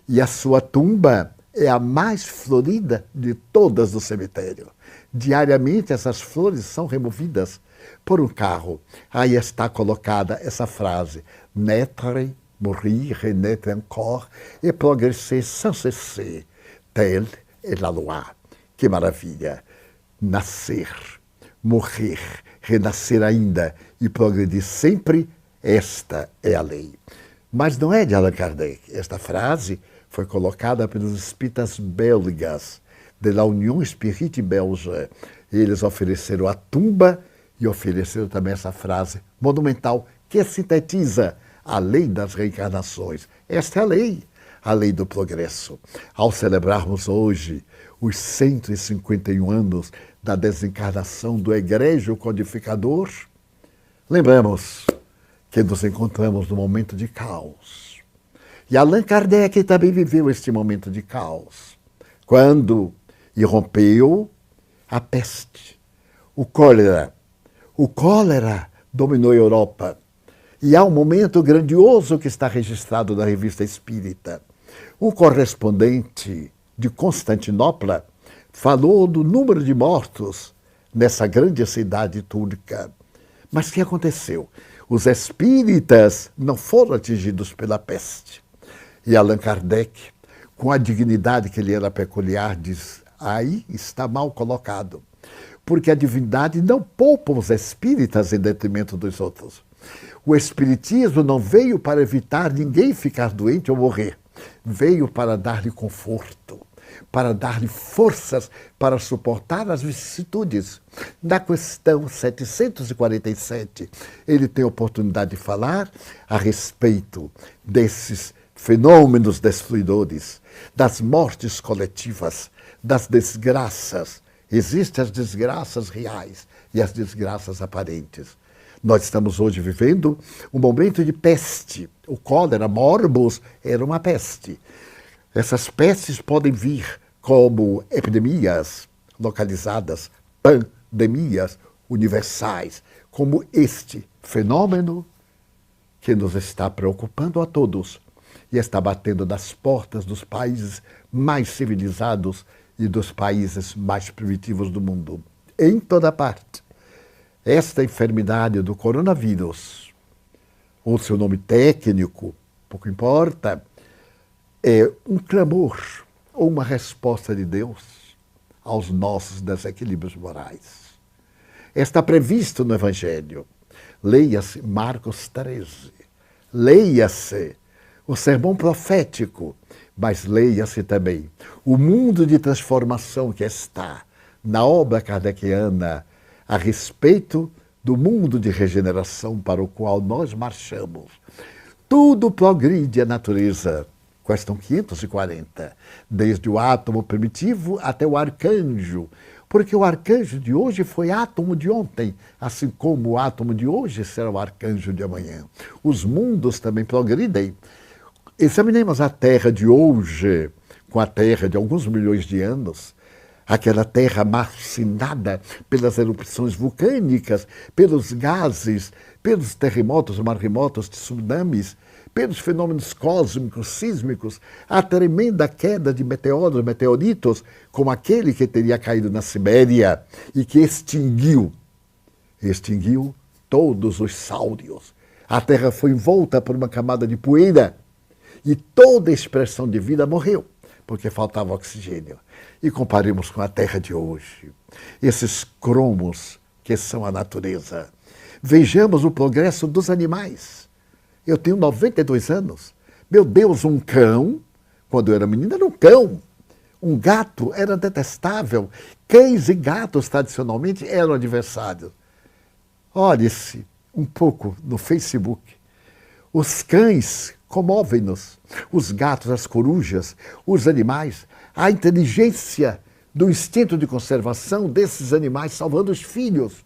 E a sua tumba é a mais florida de todas do cemitério. Diariamente essas flores são removidas por um carro. Aí está colocada essa frase: naître, mourir, renaître encore et progresser sans cesser. Telle est la loi. Que maravilha! Nascer, morrer, renascer ainda e progredir sempre, esta é a lei. Mas não é de Allan Kardec. Esta frase foi colocada pelos espíritas belgas, da União Espírita Belge. Eles ofereceram a tumba e ofereceram também essa frase monumental que sintetiza a lei das reencarnações. Esta é a lei do progresso. Ao celebrarmos hoje os 151 anos da desencarnação do egrégio codificador, lembramos que nos encontramos num momento de caos. E Allan Kardec também viveu este momento de caos, quando irrompeu a peste, o cólera. O cólera dominou a Europa. E há um momento grandioso que está registrado na Revista Espírita. O correspondente de Constantinopla falou do número de mortos nessa grande cidade turca. Mas o que aconteceu? Os espíritas não foram atingidos pela peste. E Allan Kardec, com a dignidade que lhe era peculiar, diz: aí está mal colocado. Porque a divindade não poupa os espíritas em detrimento dos outros. O espiritismo não veio para evitar ninguém ficar doente ou morrer. Veio para dar-lhe conforto, para dar-lhe forças para suportar as vicissitudes. Na questão 747, ele tem a oportunidade de falar a respeito desses fenômenos destruidores, das mortes coletivas, das desgraças. Existem as desgraças reais e as desgraças aparentes. Nós estamos hoje vivendo um momento de peste. O cólera, morbus, era uma peste. Essas pestes podem vir como epidemias localizadas, pandemias universais, como este fenômeno que nos está preocupando a todos e está batendo nas portas dos países mais civilizados e dos países mais primitivos do mundo, em toda parte. Esta enfermidade do coronavírus, ou seu nome técnico, pouco importa, é um clamor ou uma resposta de Deus aos nossos desequilíbrios morais. Está previsto no Evangelho. Leia-se Marcos 13, leia-se o sermão profético, mas leia-se também o mundo de transformação que está na obra kardeciana a respeito do mundo de regeneração para o qual nós marchamos. Tudo progride a natureza. Questão 540, desde o átomo primitivo até o arcanjo, porque o arcanjo de hoje foi átomo de ontem, assim como o átomo de hoje será o arcanjo de amanhã. Os mundos também progridem. Examinemos a Terra de hoje com a Terra de alguns milhões de anos. aquela terra marcinada pelas erupções vulcânicas, pelos gases, pelos terremotos, maremotos, tsunamis, pelos fenômenos cósmicos, sísmicos, a tremenda queda de meteoros, meteoritos, como aquele que teria caído na Sibéria e que extinguiu todos os sáureos. A Terra foi envolta por uma camada de poeira e toda a expressão de vida morreu, porque faltava oxigênio. E comparemos com a Terra de hoje, esses cromos que são a natureza. Vejamos o progresso dos animais. Eu tenho 92 anos. Meu Deus, um cão, quando eu era menina, era um cão. Um gato era detestável. Cães e gatos, tradicionalmente, eram adversários. Olhe-se um pouco no Facebook. Os cães comovem-nos. Os gatos, as corujas, os animais. A inteligência do instinto de conservação desses animais salvando os filhos.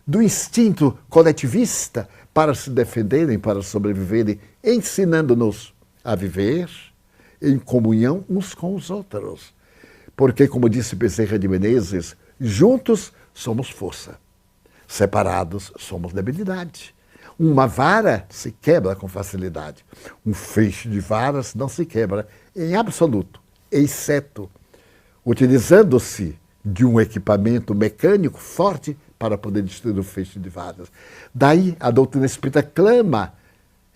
Do instinto coletivista para se defenderem, para sobreviverem, ensinando-nos a viver em comunhão uns com os outros. Porque, como disse Bezerra de Menezes, juntos somos força, separados somos debilidade. Uma vara se quebra com facilidade. Um feixe de varas não se quebra em absoluto, exceto utilizando-se de um equipamento mecânico forte para poder destruir o feixe de varas. Daí a doutrina espírita clama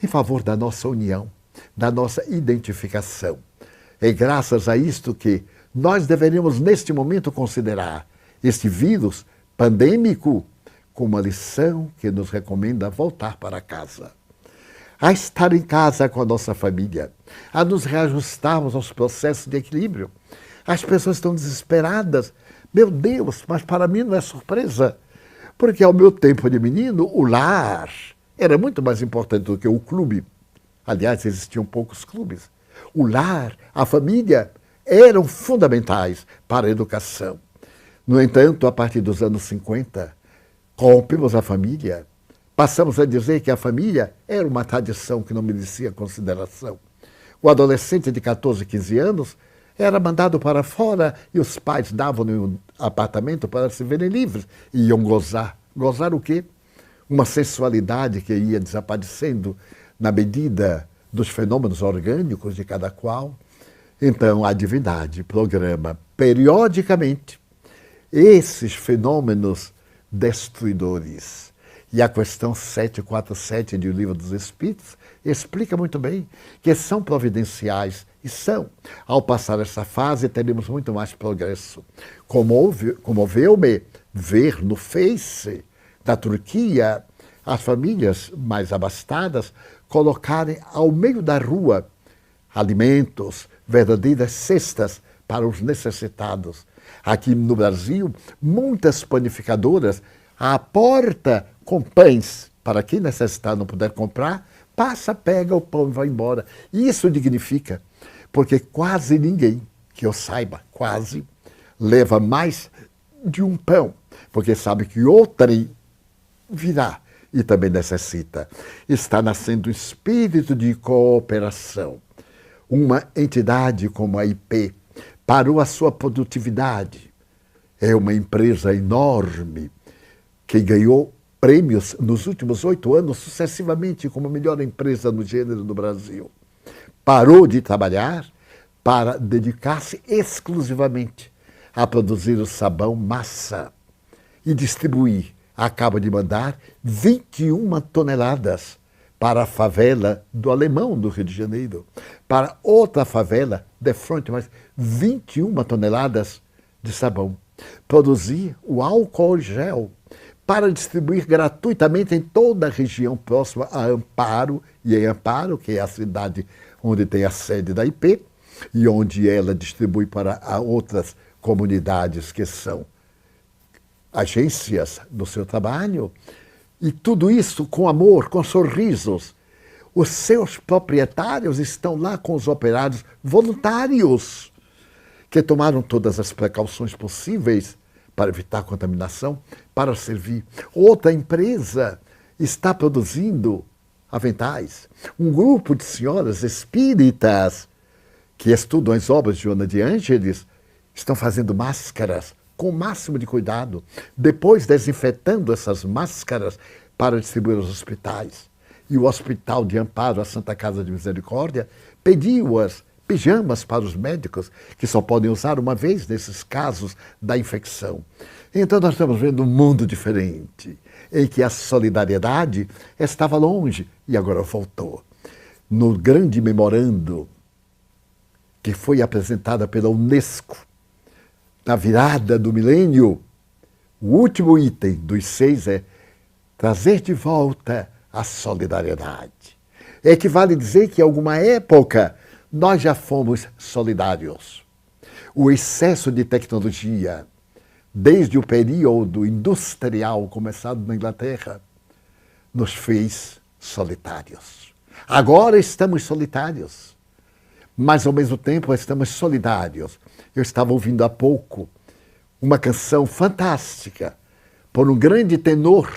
em favor da nossa união, da nossa identificação. É graças a isto que nós deveríamos, neste momento, considerar este vírus pandêmico como uma lição que nos recomenda voltar para casa. A estar em casa com a nossa família, a nos reajustarmos aos processos de equilíbrio. As pessoas estão desesperadas. Meu Deus, mas para mim não é surpresa. Porque ao meu tempo de menino, o lar era muito mais importante do que o clube. Aliás, existiam poucos clubes. O lar, a família, eram fundamentais para a educação. No entanto, a partir dos anos 50, rompemos a família. Passamos a dizer que a família era uma tradição que não merecia consideração. O adolescente de 14, 15 anos era mandado para fora e os pais davam-lhe um apartamento para se verem livres e iam gozar. Gozar o quê? Uma sensualidade que ia desaparecendo na medida dos fenômenos orgânicos de cada qual. Então, a divindade programa periodicamente esses fenômenos destruidores. E a questão 747 do Livro dos Espíritos explica muito bem que são providenciais e são. Ao passar essa fase, teremos muito mais progresso. Comoveu-me ver no Face da Turquia as famílias mais abastadas colocarem ao meio da rua alimentos, verdadeiras cestas para os necessitados. Aqui no Brasil, muitas panificadoras à porta com pães para quem necessitar não puder comprar, passa, pega o pão e vai embora. Isso dignifica, porque quase ninguém, que eu saiba, quase, leva mais de um pão, porque sabe que outrem virá e também necessita. Está nascendo um espírito de cooperação. Uma entidade como a IP parou a sua produtividade. É uma empresa enorme que ganhou prêmios nos últimos 8 anos sucessivamente como a melhor empresa no gênero no Brasil. Parou de trabalhar para dedicar-se exclusivamente a produzir o sabão Massa e distribuir. Acaba de mandar 21 toneladas para a favela do Alemão, do Rio de Janeiro, para outra favela, de frente, mais 21 toneladas de sabão. Produzir o álcool gel para distribuir gratuitamente em toda a região próxima a Amparo, e em Amparo, que é a cidade onde tem a sede da IP, e onde ela distribui para outras comunidades que são agências do seu trabalho, e tudo isso com amor, com sorrisos. Os seus proprietários estão lá com os operários voluntários, que tomaram todas as precauções possíveis para evitar contaminação, para servir. Outra empresa está produzindo aventais. Um grupo de senhoras espíritas que estudam as obras de Joana de Ângeles estão fazendo máscaras com o máximo de cuidado, depois desinfetando essas máscaras para distribuir aos hospitais. E o Hospital de Amparo, a Santa Casa de Misericórdia, pediu as pijamas para os médicos, que só podem usar uma vez nesses casos da infecção. Então nós estamos vendo um mundo diferente, em que a solidariedade estava longe e agora voltou. No grande memorando que foi apresentada pela Unesco, na virada do milênio, o último item dos 6 é trazer de volta a solidariedade. Equivale dizer que em alguma época nós já fomos solidários. O excesso de tecnologia, desde o período industrial começado na Inglaterra, nos fez solitários. Agora estamos solitários, mas ao mesmo tempo estamos solidários. Eu estava ouvindo há pouco uma canção fantástica por um grande tenor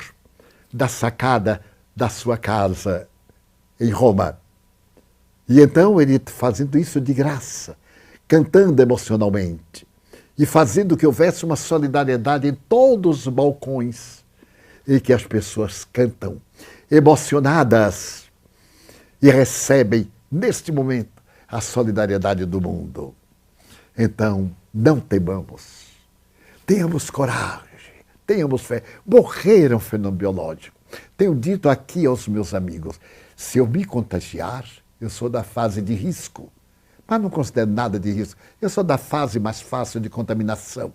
da sacada da sua casa em Roma. E então ele fazendo isso de graça, cantando emocionalmente e fazendo que houvesse uma solidariedade em todos os balcões e que as pessoas cantam emocionadas e recebem neste momento a solidariedade do mundo. Então, não temamos, tenhamos coragem, tenhamos fé. Morrer é um fenômeno biológico. Tenho dito aqui aos meus amigos, se eu me contagiar, eu sou da fase de risco, mas não considero nada de risco. Eu sou da fase mais fácil de contaminação,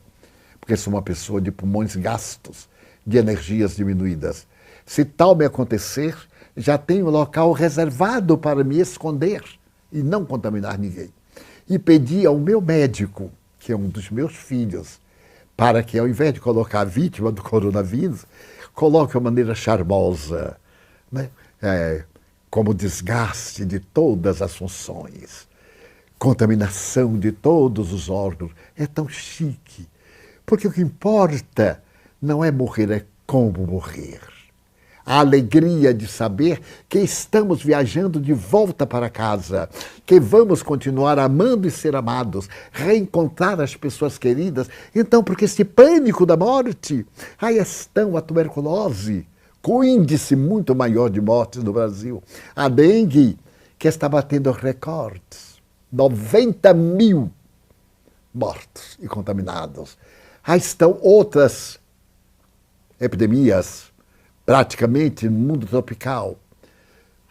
porque sou uma pessoa de pulmões gastos, de energias diminuídas. Se tal me acontecer, já tenho um local reservado para me esconder e não contaminar ninguém. E pedi ao meu médico, que é um dos meus filhos, para que ao invés de colocar a vítima do coronavírus, coloque de uma maneira charmosa, né? Como desgaste de todas as funções, contaminação de todos os órgãos. É tão chique, porque o que importa não é morrer, é como morrer. A alegria de saber que estamos viajando de volta para casa, que vamos continuar amando e ser amados, reencontrar as pessoas queridas. Então, porque esse pânico da morte, aí estão a tuberculose, com índice muito maior de mortes no Brasil, a dengue, que está batendo recordes, 90 mil mortos e contaminados. Aí estão outras epidemias, praticamente no mundo tropical.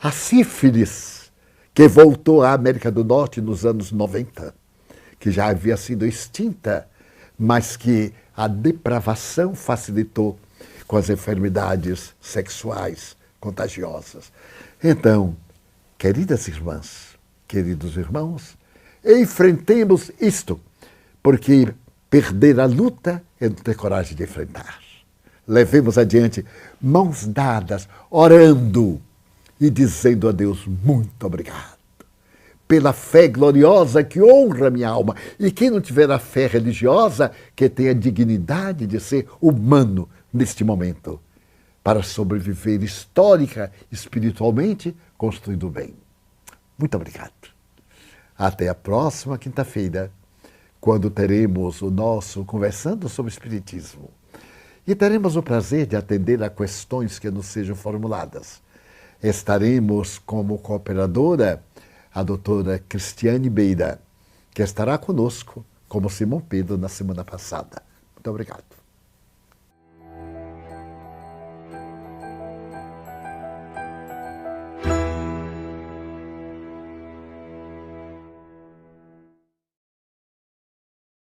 A sífilis, que voltou à América do Norte nos anos 90, que já havia sido extinta, mas que a depravação facilitou com as enfermidades sexuais contagiosas. Então, queridas irmãs, queridos irmãos, enfrentemos isto, porque perder a luta é não ter coragem de enfrentar. Levemos adiante, mãos dadas, orando e dizendo a Deus muito obrigado pela fé gloriosa que honra minha alma. E quem não tiver a fé religiosa, que tenha a dignidade de ser humano neste momento, para sobreviver histórica, espiritualmente, construindo o bem. Muito obrigado. Até a próxima quinta-feira, quando teremos o nosso Conversando sobre Espiritismo. E teremos o prazer de atender a questões que nos sejam formuladas. Estaremos como cooperadora a doutora Cristiane Beira, que estará conosco, como Simão Pedro na semana passada. Muito obrigado.